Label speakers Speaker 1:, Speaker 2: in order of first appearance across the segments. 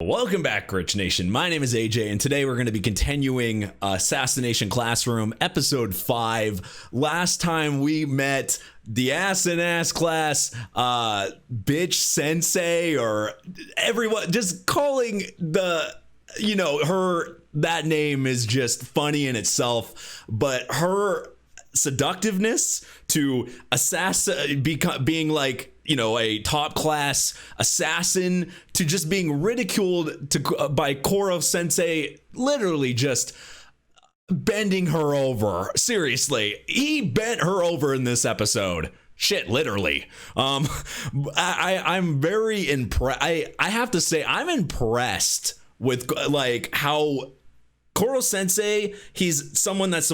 Speaker 1: Welcome back, Rich Nation. My name is AJ, and today we're going to be continuing Assassination Classroom, Episode 5. Last time we met the ass class, bitch sensei, or everyone, just calling the, her, that name is just funny in itself, but her seductiveness to being like, a top class assassin, to just being ridiculed by Koro Sensei, literally just bending her over. Seriously, he bent her over in this episode. Shit, literally. I'm very impressed. I have to say, I'm impressed with like how Koro Sensei, he's someone that's,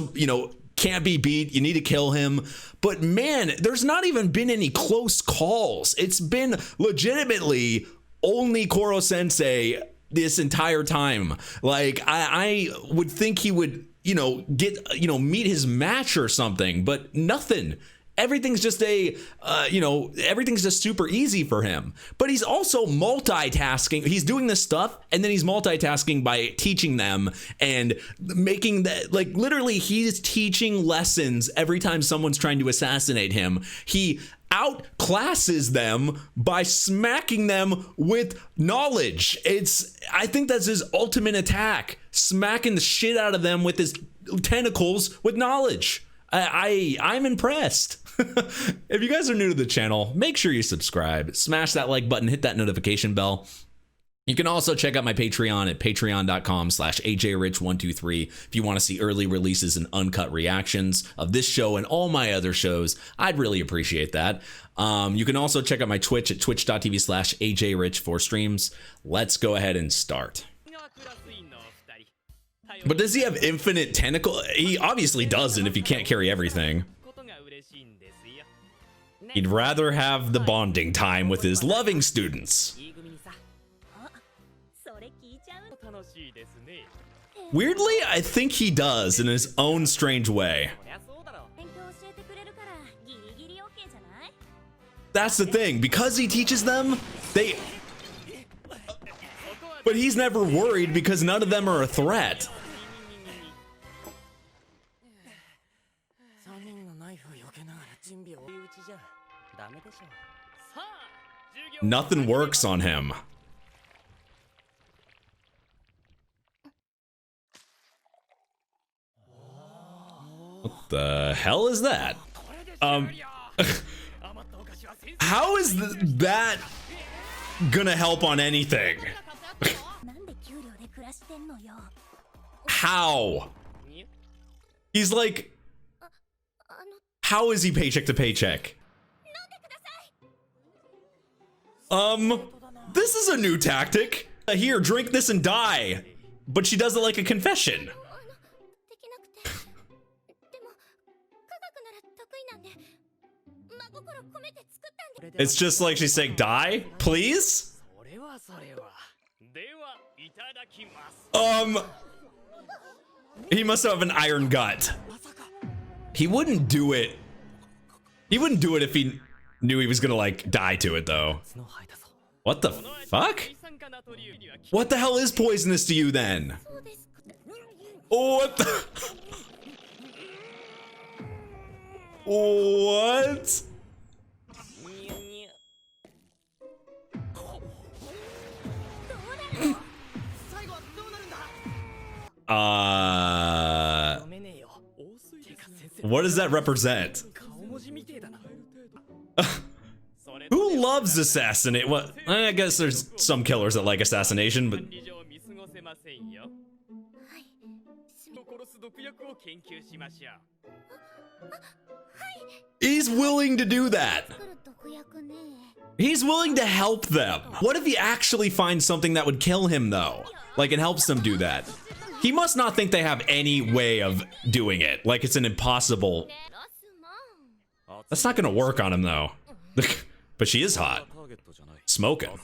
Speaker 1: can't be beat. You need to kill him. But man, there's not even been any close calls. It's been legitimately only Koro Sensei this entire time. Like I would think he would, meet his match or something, but nothing. Everything's just everything's just super easy for him. But he's also multitasking. He's doing this stuff, and then he's multitasking by teaching them and making that, like, literally he's teaching lessons every time someone's trying to assassinate him. He outclasses them by smacking them with knowledge. I think that's his ultimate attack, smacking the shit out of them with his tentacles with knowledge. I'm impressed. If you guys are new to the channel, make sure you subscribe, smash that like button, hit that notification bell. You can also check out my Patreon at patreon.com/ajrich123 if you want to see early releases and uncut reactions of this show and all my other shows. I'd really appreciate that. You can also check out my Twitch at twitch.tv/ajrich for streams. Let's go ahead and start. But does he have infinite tentacle? He obviously doesn't if he can't carry everything. He'd rather have the bonding time with his loving students. Weirdly, I think he does in his own strange way. That's the thing, because he teaches them, but he's never worried because none of them are a threat. Nothing works on him. What the hell is that? How is that gonna help on anything? How? He's like, how is he paycheck to paycheck? This is a new tactic. Here, drink this and die. But she does it like a confession. It's just like she's saying, die, please? He must have an iron gut. He wouldn't do it. He wouldn't do it if he knew he was gonna, like, die to it, though. What the fuck? What the hell is poisonous to you, then? What the? What? What does that represent? Who loves assassinate? What? I guess there's some killers that like assassination, but he's willing to do that. He's willing to help them. What if he actually finds something that would kill him, though? Like, it helps them do that. He must not think they have any way of doing it. Like, it's an impossible. That's not gonna work on him, though. But she is hot. Smoking.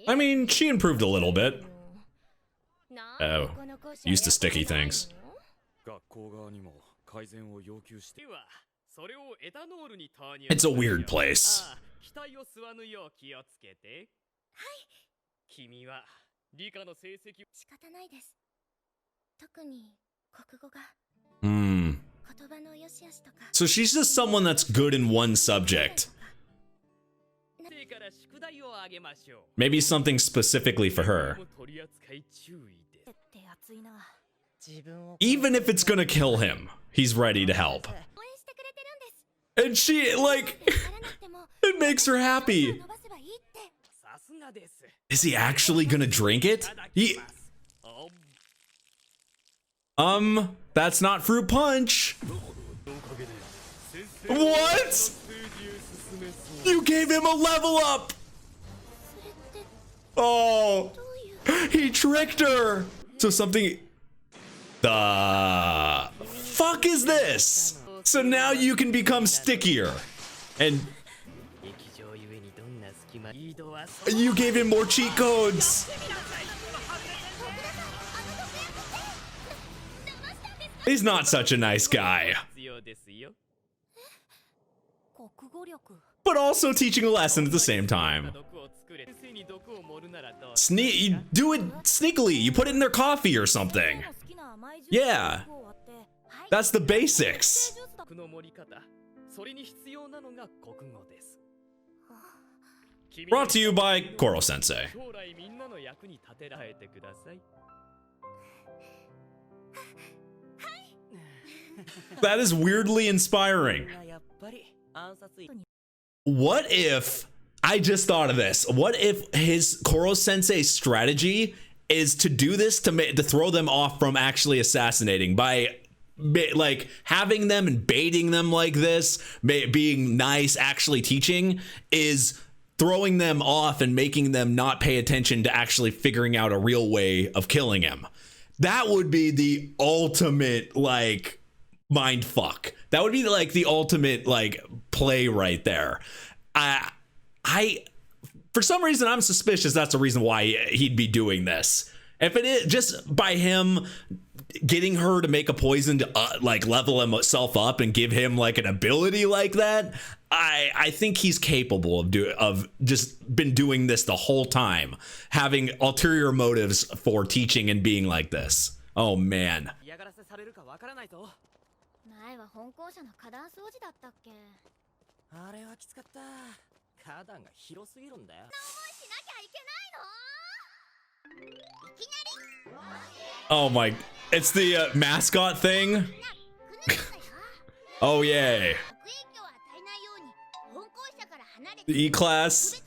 Speaker 1: I mean, she improved a little bit. Oh, used to sticky things. It's a weird place.
Speaker 2: 期待を吸わぬよう気をつけて。はい。君は理科の成績仕方ないです。特に国語が。
Speaker 1: So she's just someone that's good in one subject. Maybe something specifically for her. Even if it's gonna kill him, he's ready to help. And she, like, it makes her happy. Is he actually gonna drink it? That's not fruit punch. What? You gave him a level up. Oh, he tricked her. So something, the fuck is this? So now you can become stickier. And you gave him more cheat codes. He's not such a nice guy. But also teaching a lesson at the same time. You do it sneakily. You put it in their coffee or something. Yeah. That's the basics. Brought to you by Koro Sensei. That is weirdly inspiring. What if, I just thought of this, what if his Koro Sensei's strategy is to do this to throw them off from actually assassinating by like having them and baiting them like this, being nice, actually teaching, is throwing them off and making them not pay attention to actually figuring out a real way of killing him. That would be the ultimate, like, mind fuck. That would be like the ultimate, like, play right there. I for some reason I'm suspicious that's the reason why he'd be doing this. If it is just by him getting her to make a poison to like level himself up and give him like an ability like that, I think he's capable of just been doing this the whole time, having ulterior motives for teaching and being like this. Oh man. Oh my, it's the mascot thing. Oh yay. The E-class.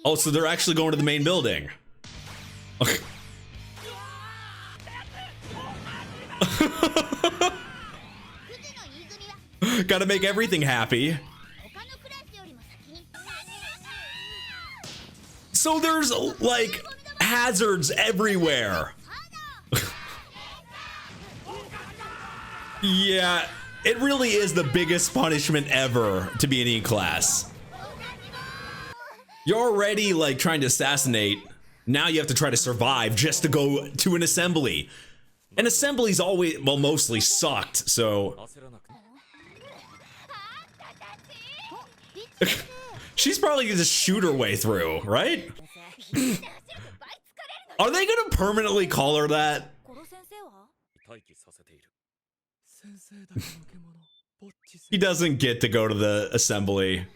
Speaker 1: Oh, so they're actually going to the main building. Okay. Gotta make everything happy. So there's like hazards everywhere. Yeah, it really is the biggest punishment ever to be an E-class. You're already like trying to assassinate. Now you have to try to survive just to go to an assembly. And assemblies always, well, mostly sucked, so. She's probably gonna just shoot her way through, right? Are they gonna permanently call her that? He doesn't get to go to the assembly.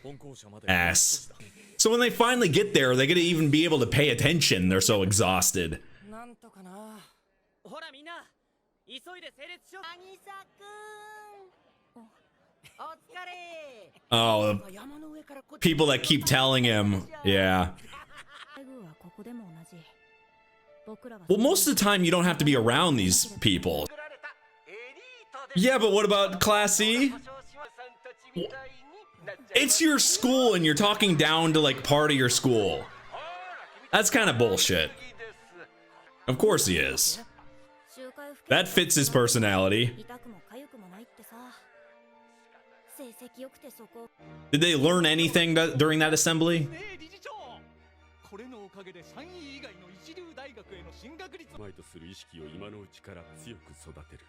Speaker 1: Ass. So when they finally get there, are they gonna even be able to pay attention? They're so exhausted. Oh, people that keep telling him, yeah. Well, most of the time you don't have to be around these people. Yeah, but what about Class E? It's your school and you're talking down to like part of your school. That's kind of bullshit. Of course he is. That fits his personality. Did they learn anything during that assembly?
Speaker 3: これのおかげで3位以外の一流大学への進学率を前とする意識を今のうちから強く育てる。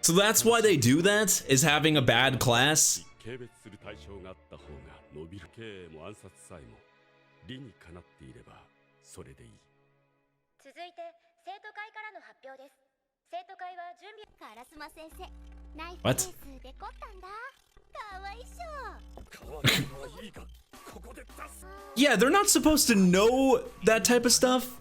Speaker 1: So that's why they do that, is having a bad class?
Speaker 3: 軽蔑する対象があった方が伸びる。経営も暗殺さえも理にかなっていればそれでいい。
Speaker 4: 続いて生徒会からの発表です。生徒会は準備。カラスマ先生、ナイフケースで凝ったんだ。かわいそう。
Speaker 1: Yeah, they're not supposed to know that type of stuff.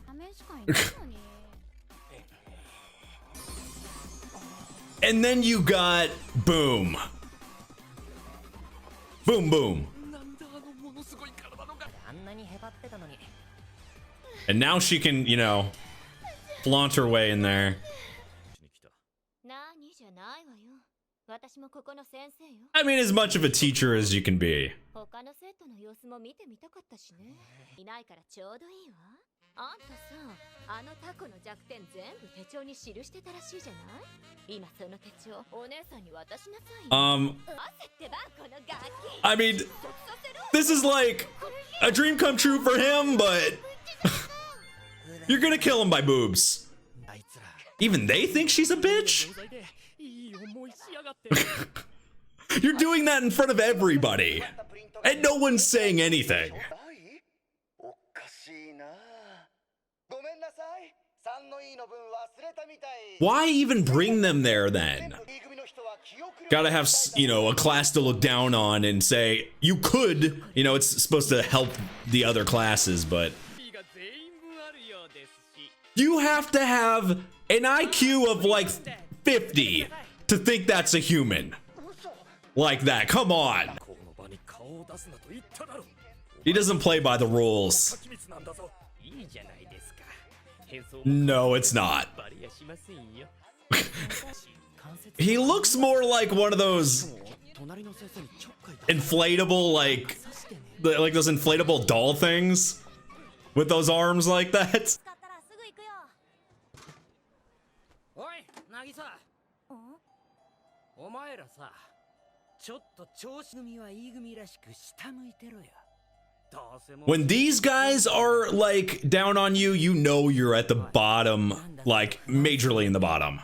Speaker 1: And then you got boom. Boom, boom. And now she can, you know, flaunt her way in there. I mean, as much of a teacher as you can be. I mean, this is like a dream come true for him, but you're gonna kill him by boobs. Even they think she's a bitch? You're doing that in front of everybody, and no one's saying anything. Why even bring them there then? Gotta have, you know, a class to look down on and say, you could, you know, it's supposed to help the other classes, but you have to have an IQ of like 50 to think that's a human. Like that, come on. He doesn't play by the rules. No, it's not. He looks more like one of those inflatable, like those inflatable doll things with those arms like that. When these guys are like down on you, you know you're at the bottom, like majorly in the bottom.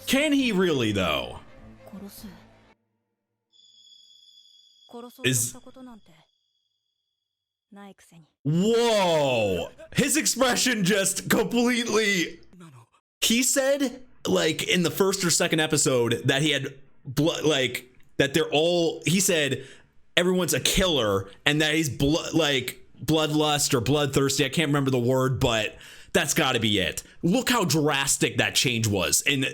Speaker 1: Can he really though? Whoa! His expression just completely... He said, like, in the first or second episode that he had, like, that they're all... He said everyone's a killer and that he's, bloodlust or bloodthirsty. I can't remember the word, but that's gotta be it. Look how drastic that change was in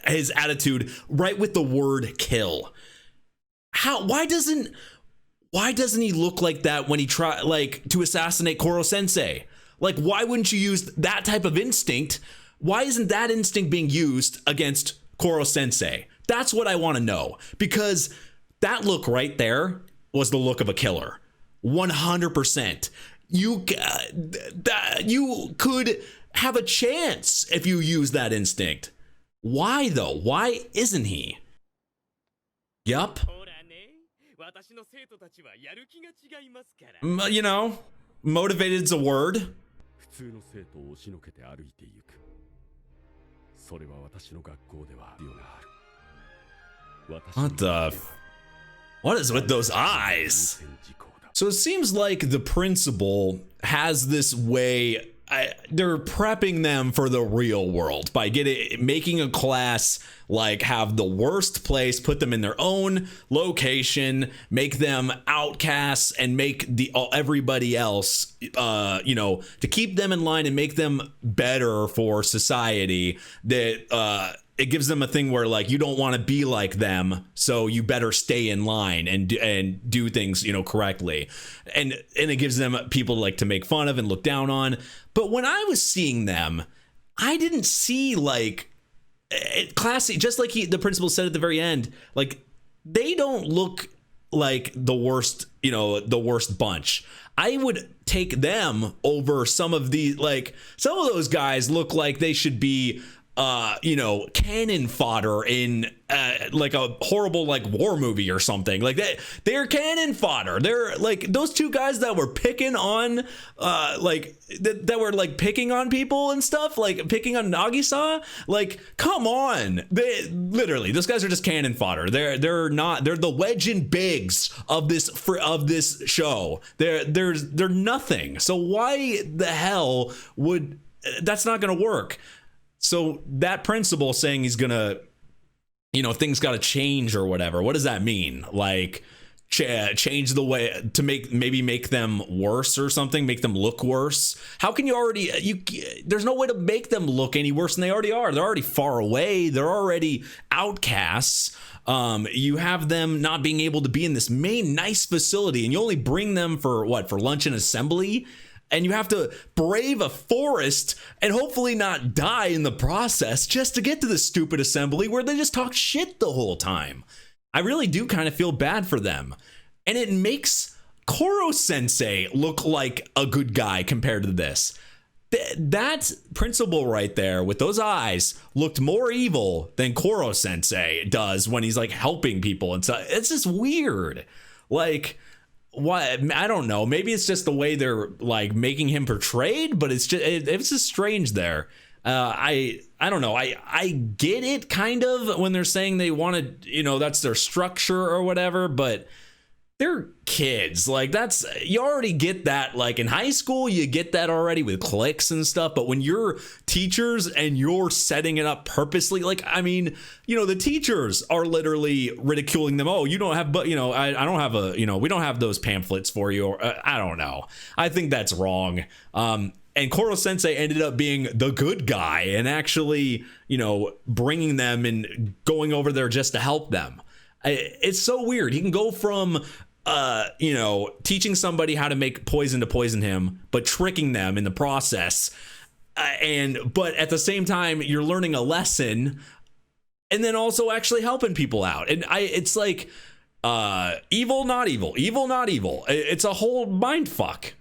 Speaker 1: his attitude right with the word kill. Why doesn't he look like that when he tried, like, to assassinate Koro Sensei? Like, why wouldn't you use that type of instinct? Why isn't that instinct being used against Koro Sensei? That's what I want to know, because that look right there was the look of a killer. 100%. You could have a chance if you use that instinct. Why though? Why isn't he? Yup. You know, motivated's a word. What is with those eyes? So it seems like the principal has this way. They're prepping them for the real world by making a class like have the worst place, put them in their own location, make them outcasts, and make everybody else, you know, to keep them in line and make them better for society. That it gives them a thing where, like, you don't want to be like them, so you better stay in line and do things, you know, correctly. And it gives them people like to make fun of and look down on. But when I was seeing them, I didn't see like classy, just like the principal said at the very end, like they don't look like the worst, the worst bunch. I would take them over some of those guys look like they should be cannon fodder in like a horrible like war movie or something. Like they're cannon fodder. They're like those two guys that were picking on that were like picking on people and stuff, like picking on Nagisa. Like, come on. Those guys are just cannon fodder. They're the wedge and bigs of this show. They're nothing. So why the hell would that's not going to work? So that principal saying he's gonna, things got to change or whatever. What does that mean? Like change the way to make them worse or something, make them look worse. How can there's no way to make them look any worse than they already are. They're already far away. They're already outcasts. You have them not being able to be in this main nice facility, and you only bring them for lunch and assembly. And you have to brave a forest and hopefully not die in the process just to get to the stupid assembly where they just talk shit the whole time. I really do kind of feel bad for them. And it makes Koro Sensei look like a good guy compared to this. That principal right there with those eyes looked more evil than Koro Sensei does when he's like helping people. And so it's just weird. Like, why? I don't know. Maybe it's just the way they're like making him portrayed, but it's just strange there. I don't know. I get it kind of when they're saying they want to, that's their structure or whatever, but they're kids. Like you already get that. Like in high school, you get that already with cliques and stuff. But when you're teachers and you're setting it up purposely, like, I mean, the teachers are literally ridiculing them. Oh, you don't have, but I don't have we don't have those pamphlets for you. Or I don't know. I think that's wrong. And Koro Sensei ended up being the good guy and actually, bringing them and going over there just to help them. It's so weird. He can go from teaching somebody how to make poison to poison him, but tricking them in the process. But at the same time, you're learning a lesson and then also actually helping people out. And it's like evil, not evil, evil, not evil. It's a whole mind fuck.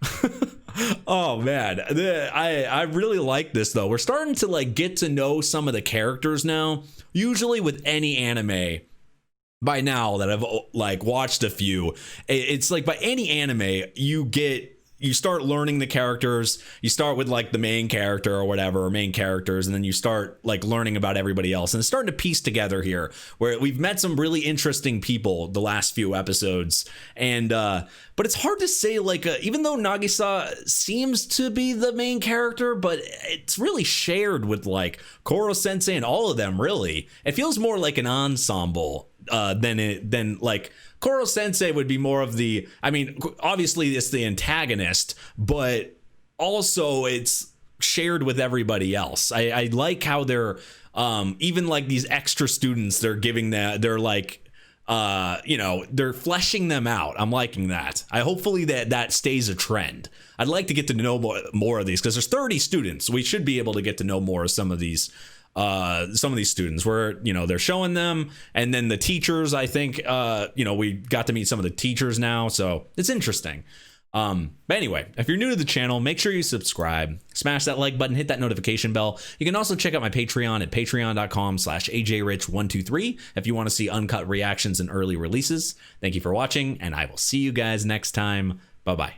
Speaker 1: Oh man, I really like this though. We're starting to like get to know some of the characters now. Usually with any anime, by now that I've like watched a few, it's like by any anime you start learning the characters. You start with like the main character or whatever, or main characters, and then you start like learning about everybody else, and it's starting to piece together here where we've met some really interesting people the last few episodes. And but it's hard to say, like, even though Nagisa seems to be the main character, but it's really shared with like Koro Sensei and all of them. Really, it feels more like an ensemble than like Koro Sensei would be more of the, I mean, obviously it's the antagonist, but also it's shared with everybody else. I like how they're even like these extra students, they're giving they're like they're fleshing them out. I'm liking that. Hopefully that stays a trend. I'd like to get to know more of these because there's 30 students. We should be able to get to know more of some of these students where, they're showing them. And then the teachers, I think, we got to meet some of the teachers now. So it's interesting. But anyway, if you're new to the channel, make sure you subscribe, smash that like button, hit that notification bell. You can also check out my Patreon at patreon.com/ajrich123 if you want to see uncut reactions and early releases. Thank you for watching, and I will see you guys next time. Bye-bye.